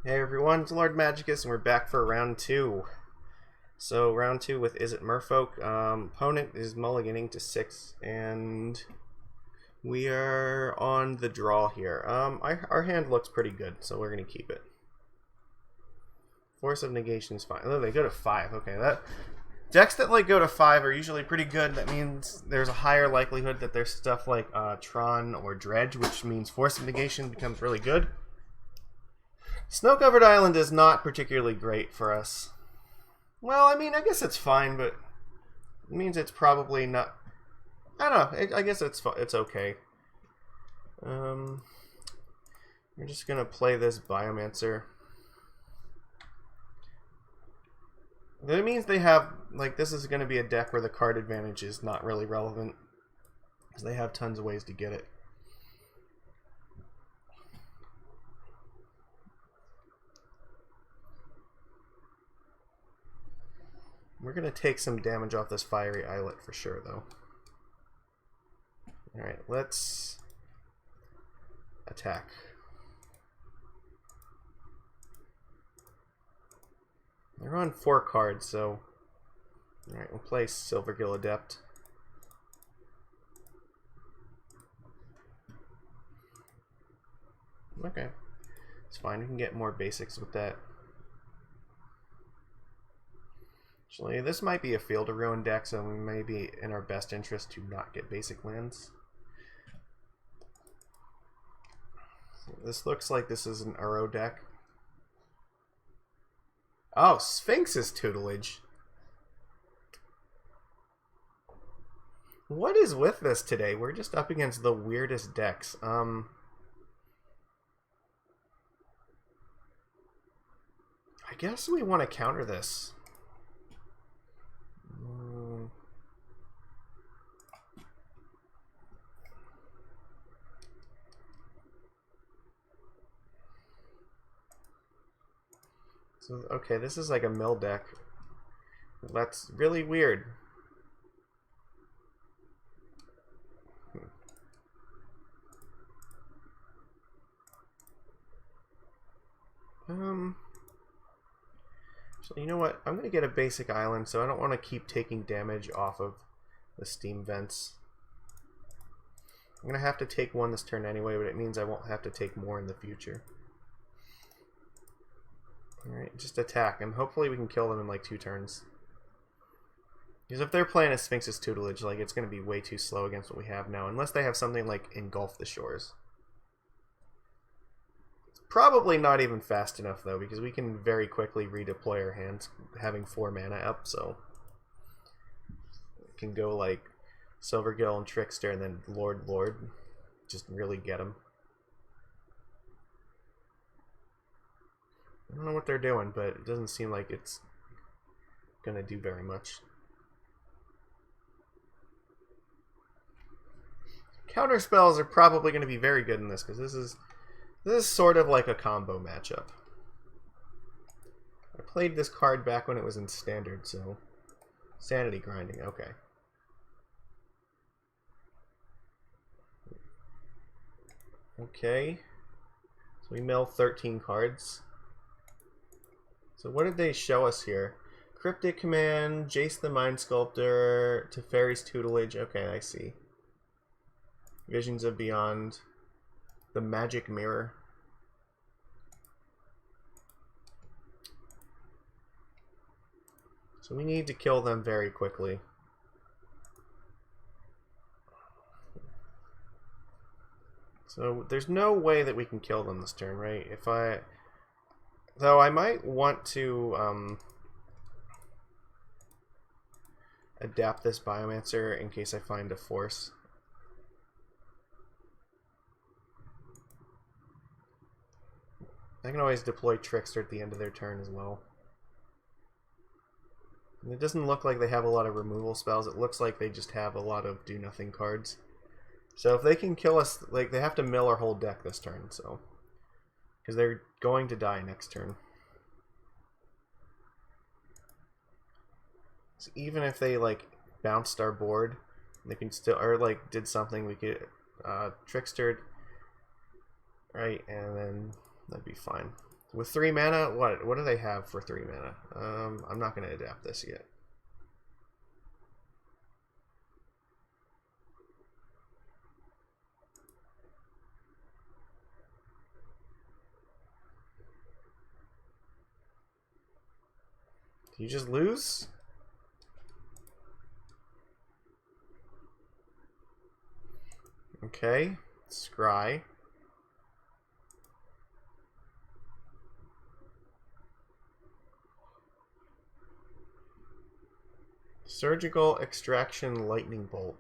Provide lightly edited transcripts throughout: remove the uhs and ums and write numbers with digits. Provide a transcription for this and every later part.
Hey everyone, it's Lord Magicus, and we're back for round two. So round two with Is It Merfolk? Opponent is mulliganing to 6, and we are on the draw here. Our hand looks pretty good, so we're gonna keep it. Force of negation is fine. Oh, they go to 5. Okay, decks that go to 5 are usually pretty good. That means there's a higher likelihood that there's stuff like Tron or Dredge, which means Force of negation becomes really good. Snow-covered island is not particularly great for us. Well, I mean, I guess it's fine, but it means it's probably not. I don't know. I guess it's okay. We're just gonna play this Biomancer. That means they have this is gonna be a deck where the card advantage is not really relevant because they have tons of ways to get it. We're going to take some damage off this Fiery Islet for sure, though. Alright, let's attack. They're on 4 cards, so... Alright, we'll play Silvergill Adept. Okay. It's fine, we can get more basics with that. Actually, this might be a Field of Ruin deck, so we may be in our best interest to not get basic lands. So this looks like this is an Uro deck. Oh, Sphinx's Tutelage. What is with this today? We're just up against the weirdest decks. I guess we want to counter this. So, okay, this is like a mill deck. That's really weird. So you know what? I'm going to get a basic island, so I don't want to keep taking damage off of the steam vents. I'm going to have to take one this turn anyway, but it means I won't have to take more in the future. Alright, just attack, and hopefully we can kill them in like 2 turns. Because if they're playing a Sphinx's Tutelage, it's going to be way too slow against what we have now, unless they have something like Engulf the Shores. It's probably not even fast enough, though, because we can very quickly redeploy our hands, having 4 mana up, so... We can go like Silvergill and Trickster, and then Lord. Just really get them. I don't know what they're doing, but it doesn't seem like it's going to do very much. Counter spells are probably going to be very good in this, because this is sort of like a combo matchup. I played this card back when it was in Standard, so... Sanity Grinding, okay. Okay. So we mill 13 cards. So what did they show us here? Cryptic Command, Jace the Mind Sculptor, Teferi's Tutelage. Okay, I see. Visions of Beyond, the Magic Mirror. So we need to kill them very quickly. So there's no way that we can kill them this turn, right? Though I might want to adapt this Biomancer in case I find a force. I can always deploy Trickster at the end of their turn as well. And it doesn't look like they have a lot of removal spells. It looks like they just have a lot of do-nothing cards. So if they can kill us, they have to mill our whole deck this turn, so... Because they're going to die next turn. So even if they, bounced our board, they can still... Or, did something, we could... Trickster... Right, and then that'd be fine. With 3 mana, what do they have for 3 mana? I'm not going to adapt this yet. Do you just lose? Okay, scry. Surgical Extraction Lightning Bolt.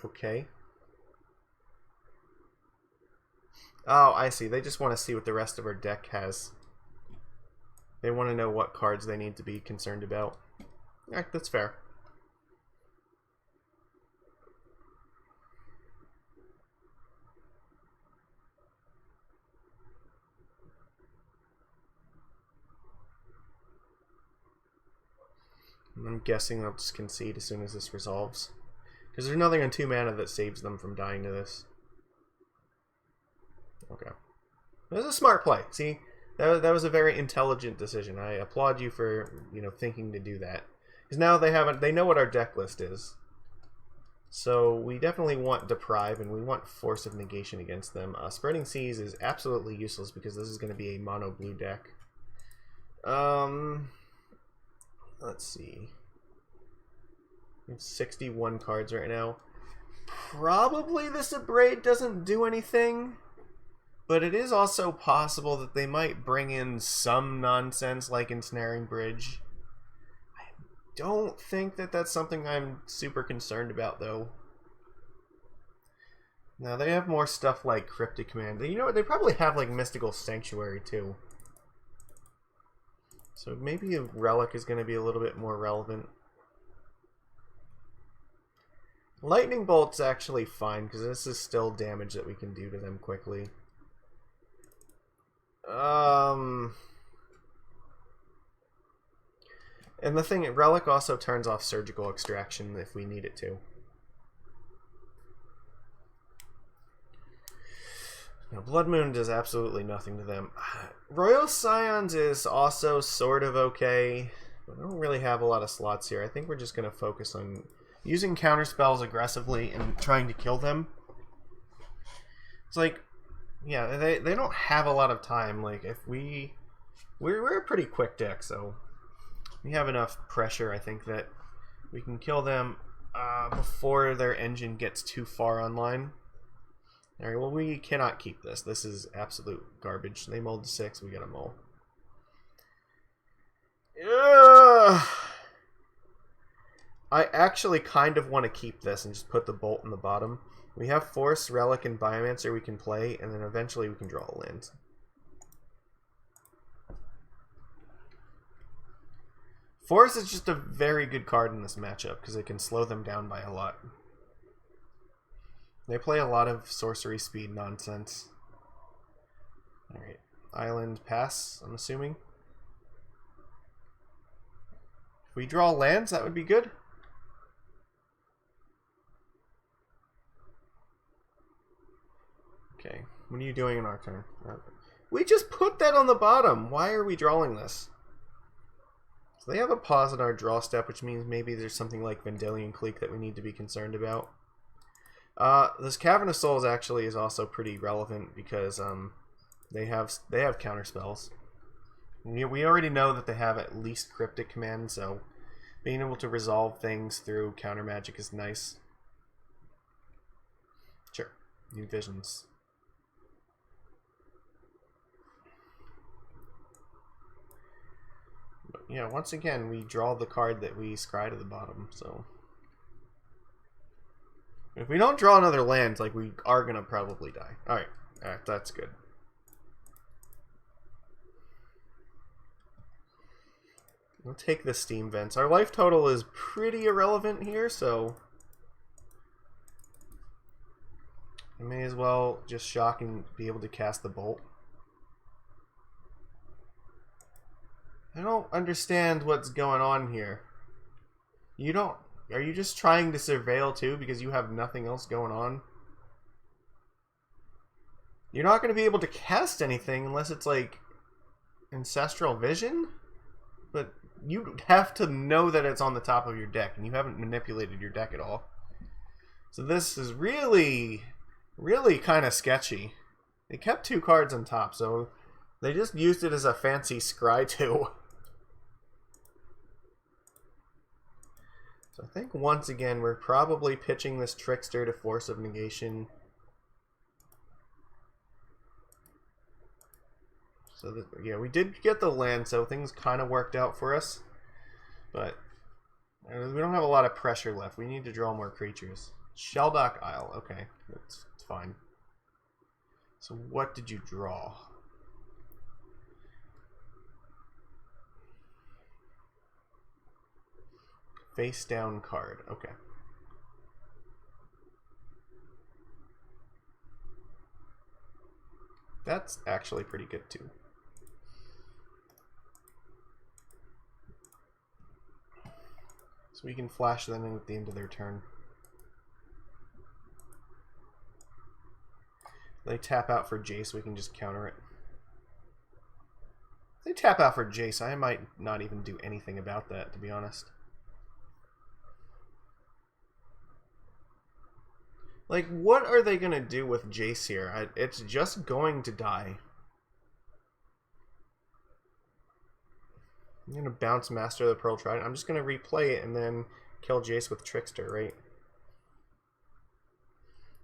Okay. Oh, I see. They just want to see what the rest of our deck has. They want to know what cards they need to be concerned about. Alright, that's fair. I'm guessing they'll just concede as soon as this resolves. Because there's nothing on 2 mana that saves them from dying to this. Okay. That was a smart play. See, that was a very intelligent decision. I applaud you for, thinking to do that. Because now they know what our deck list is. So we definitely want Deprive and we want Force of Negation against them. Spreading Seas is absolutely useless because this is going to be a mono blue deck. Let's see. We have 61 cards right now. Probably this Abrade doesn't do anything. But it is also possible that they might bring in some nonsense like Ensnaring Bridge. I don't think that that's something I'm super concerned about, though. Now, they have more stuff like Cryptic Command. You know what? They probably have like Mystical Sanctuary, too. So maybe a Relic is going to be a little bit more relevant. Lightning Bolt's actually fine, because this is still damage that we can do to them quickly. And the thing, Relic also turns off Surgical Extraction if we need it to. Now, Blood Moon does absolutely nothing to them. Royal Scions is also sort of okay, but I don't really have a lot of slots here. I think we're just going to focus on using counterspells aggressively and trying to kill them. It's like, yeah, they don't have a lot of time. Like, if we're a pretty quick deck, so we have enough pressure, I think, that we can kill them before their engine gets too far online. Alright, well, we cannot keep this. This is absolute garbage. They mulled to 6, we get a mull. Ugh. I actually kind of want to keep this and just put the bolt in the bottom. We have Force, Relic, and Biomancer we can play, and then eventually we can draw a land. Force is just a very good card in this matchup because it can slow them down by a lot. They play a lot of sorcery speed nonsense. Alright, Island pass, I'm assuming. If we draw lands, that would be good. Okay, what are you doing in our turn? We just put that on the bottom. Why are we drawing this? So they have a pause in our draw step, which means maybe there's something like Vendilion Clique that we need to be concerned about. This Cavern of Souls actually is also pretty relevant because they have counter spells. We already know that they have at least Cryptic Command, so being able to resolve things through counter magic is nice. Sure, New Visions. But yeah, once again, we draw the card that we scry to the bottom, so if we don't draw another land, like, we are gonna probably die. Alright, that's good. We'll take the Steam Vents. Our life total is pretty irrelevant here, so I may as well just shock and be able to cast the bolt. I don't understand what's going on here. You don't... Are you just trying to surveil too because you have nothing else going on? You're not going to be able to cast anything unless it's like Ancestral Vision, but you have to know that it's on the top of your deck, and you haven't manipulated your deck at all. So this is really, really kind of sketchy. They kept 2 cards on top, so they just used it as a fancy scry 2. So I think once again we're probably pitching this Trickster to Force of Negation. So that, yeah, we did get the land, so things kind of worked out for us. But we don't have a lot of pressure left. We need to draw more creatures. Sheldock Isle. Okay, that's fine. So what did you draw? Face down card. Okay. That's actually pretty good too. So we can flash them in at the end of their turn. They tap out for Jace, we can just counter it. If they tap out for Jace, I might not even do anything about that, to be honest. Like, what are they going to do with Jace here? It's just going to die. I'm going to bounce Master of the Pearl Trident. I'm just going to replay it and then kill Jace with Trickster, right?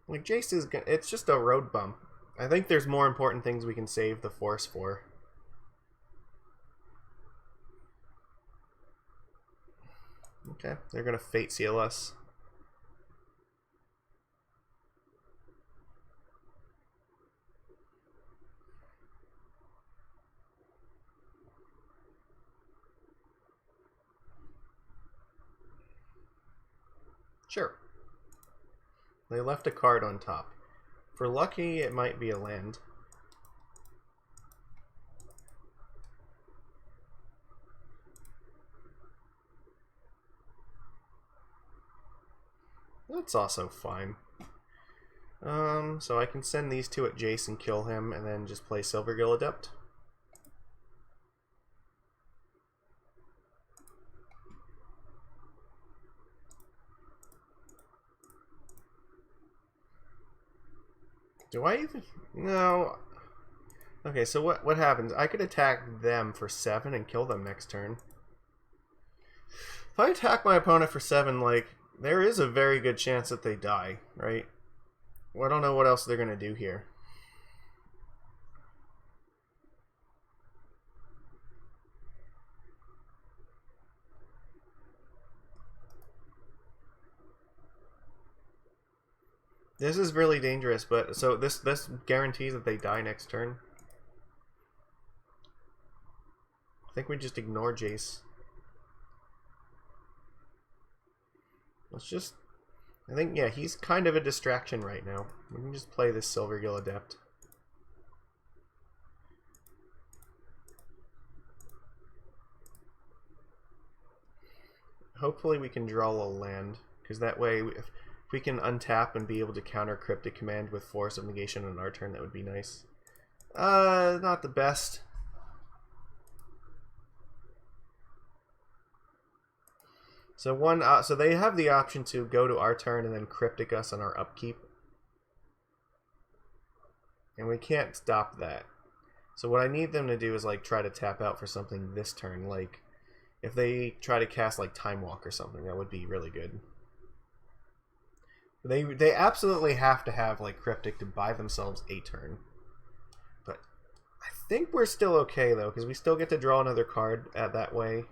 Like, Jace is... it's just a road bump. I think there's more important things we can save the Force for. Okay, they're going to Fate Seal us. Sure. They left a card on top. For lucky, it might be a land. That's also fine. So I can send these 2 at Jace and kill him, and then just play Silvergill Adept. Do I even... no. Okay, so what happens? I could attack them for 7 and kill them next turn. If I attack my opponent for 7, like, there is a very good chance that they die, right? Well, I don't know what else they're going to do here. This is really dangerous, but so this guarantees that they die next turn. I think we just ignore Jace. Let's just... I think, yeah, he's kind of a distraction right now. We can just play this Silvergill Adept. Hopefully we can draw a land, because that way, if we can untap and be able to counter Cryptic Command with Force of Negation on our turn, that would be nice. Not the best. So so they have the option to go to our turn and then Cryptic us on our upkeep. And we can't stop that. So what I need them to do is like try to tap out for something this turn. Like if they try to cast like Time Walk or something, that would be really good. They absolutely have to have like Cryptic to buy themselves a turn. But I think we're still okay though, because we still get to draw another card that way.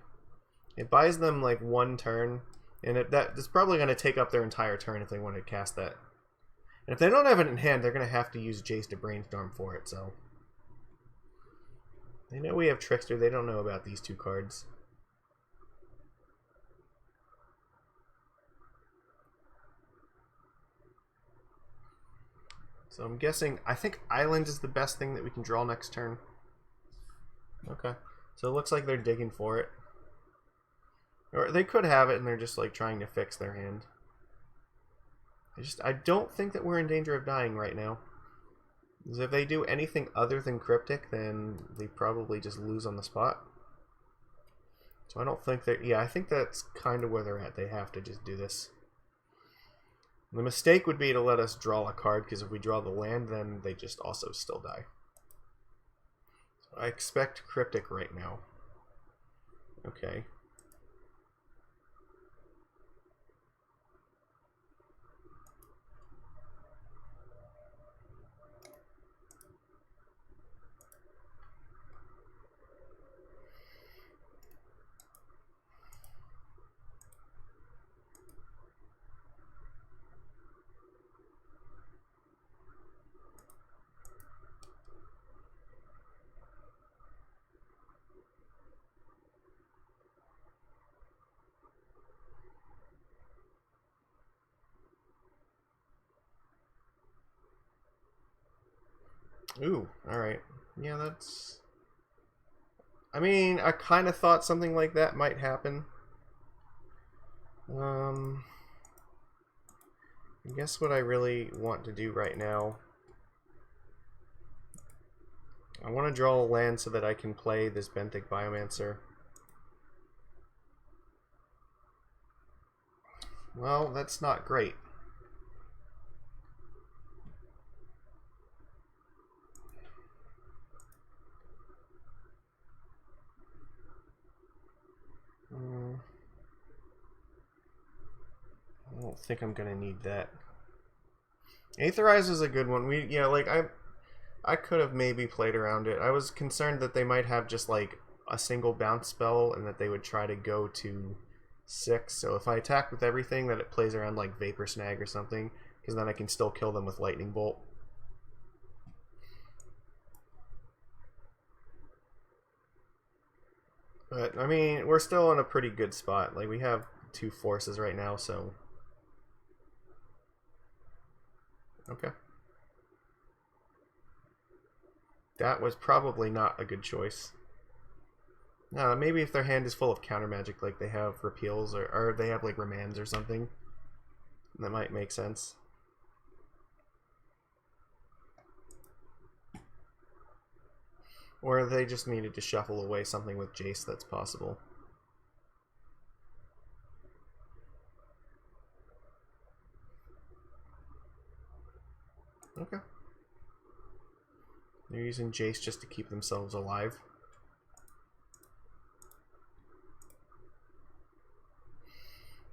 It buys them like 1 turn, and it's probably going to take up their entire turn if they want to cast that. And if they don't have it in hand, they're going to have to use Jace to Brainstorm for it, so... They know we have Trickster, they don't know about these 2 cards. So I'm guessing, I think Island is the best thing that we can draw next turn. Okay, so it looks like they're digging for it. Or they could have it and they're just like trying to fix their hand. I don't think that we're in danger of dying right now. Because if they do anything other than Cryptic, then they probably just lose on the spot. So I don't think that... Yeah, I think that's kind of where they're at. They have to just do this. The mistake would be to let us draw a card, because if we draw the land, then they just also still die. So I expect Cryptic right now. Okay. Ooh, alright. Yeah, that's... I mean, I kind of thought something like that might happen. I guess what I really want to do right now... I want to draw a land so that I can play this Benthic Biomancer. Well, that's not great. I don't think I'm gonna need that. Aetherize is a good one. I could have maybe played around it. I was concerned that they might have just like a single bounce spell and that they would try to go to 6. So if I attack with everything, that it plays around like Vapor Snag or something, because then I can still kill them with Lightning Bolt. But I mean, we're still in a pretty good spot. Like, we have 2 forces right now, so okay. That was probably not a good choice. Maybe if their hand is full of counter magic, like they have repeals or they have like remands or something, that might make sense. Or they just needed to shuffle away something with Jace that's possible. Okay. They're using Jace just to keep themselves alive.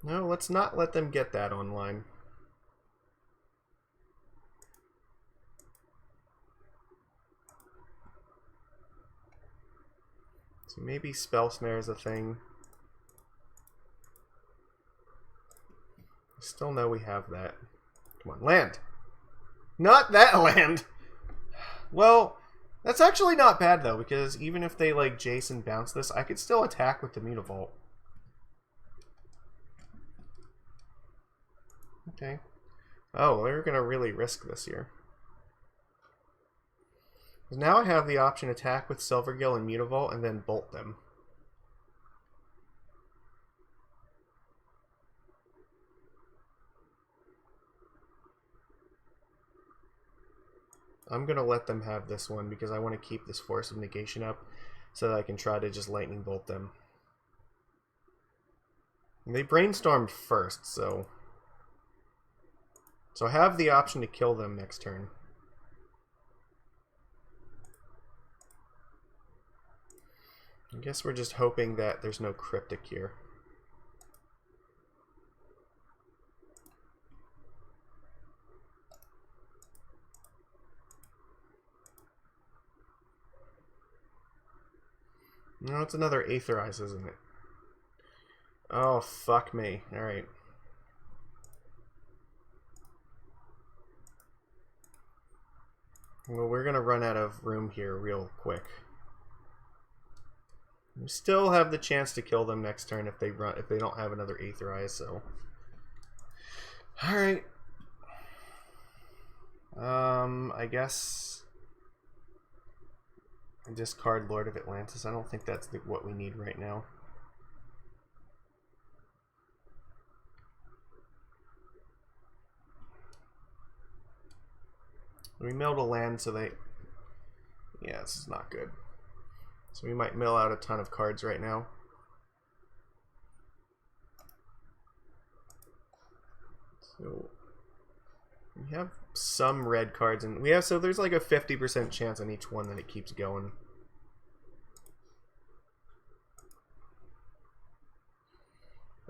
No, let's not let them get that online. So maybe Spell Snare is a thing. I still know we have that. Come on, land! Not that land! Well, that's actually not bad though, because even if they like Jason bounce this, I could still attack with the Mutavault. Okay. Oh, they're gonna really risk this here. Now I have the option attack with Silvergill and Mutavault and then bolt them. I'm going to let them have this one because I want to keep this Force of Negation up so that I can try to just Lightning Bolt them. And they brainstormed first, so I have the option to kill them next turn. I guess we're just hoping that there's no Cryptic here. No, it's another Aetherize, isn't it? Oh, fuck me. Alright. Well, we're gonna run out of room here real quick. We still have the chance to kill them next turn if they don't have another Aetherize, so. Alright. I guess discard Lord of Atlantis. I don't think that's what we need right now. We milled a land, so they... Yeah, this is not good. So we might mill out a ton of cards right now. So we have some red cards, and we have, so there's like a 50% chance on each one that it keeps going.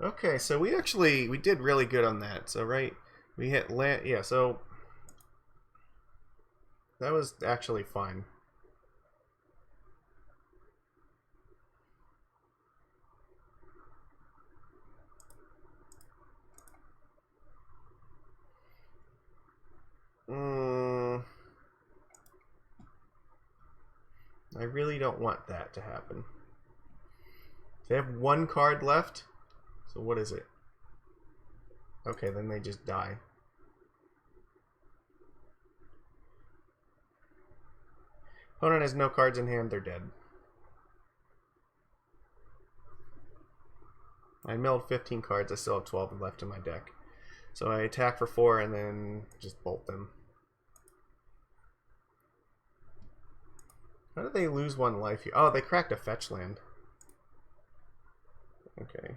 Okay, so we did really good on that. So right, we hit land, yeah, so that was actually fine. I really don't want that to happen. They have one card left. So what is it? Okay, then they just die. Opponent has no cards in hand, they're dead. I milled 15 cards, I still have 12 left in my deck. So I attack for 4 and then just bolt them. How did they lose 1 life here? Oh, they cracked a fetch land. Okay.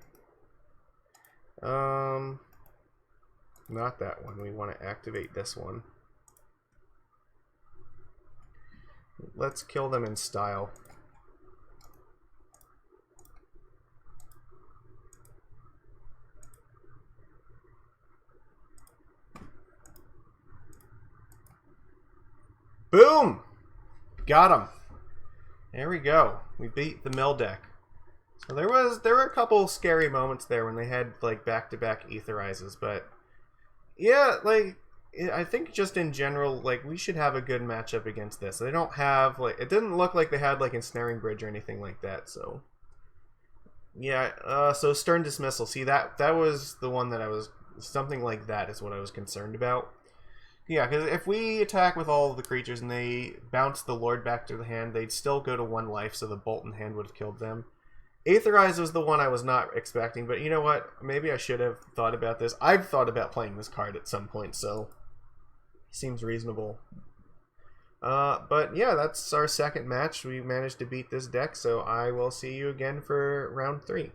Not that one. We want to activate this one. Let's kill them in style. Boom! Got him. There we go. We beat the mill deck. So there were a couple scary moments there when they had like back-to-back Aetherizes, but yeah, like I think just in general, like we should have a good matchup against this. They don't have like, it didn't look like they had like Ensnaring Bridge or anything like that. So yeah, so Stern Dismissal. See, that was the one that I was, something like that is what I was concerned about. Yeah, because if we attack with all of the creatures and they bounce the Lord back to the hand, they'd still go to 1 life, so the Bolt in hand would have killed them. Aetherize was the one I was not expecting, but you know what? Maybe I should have thought about this. I've thought about playing this card at some point, so seems reasonable. But yeah, that's our second match. We managed to beat this deck, so I will see you again for round 3.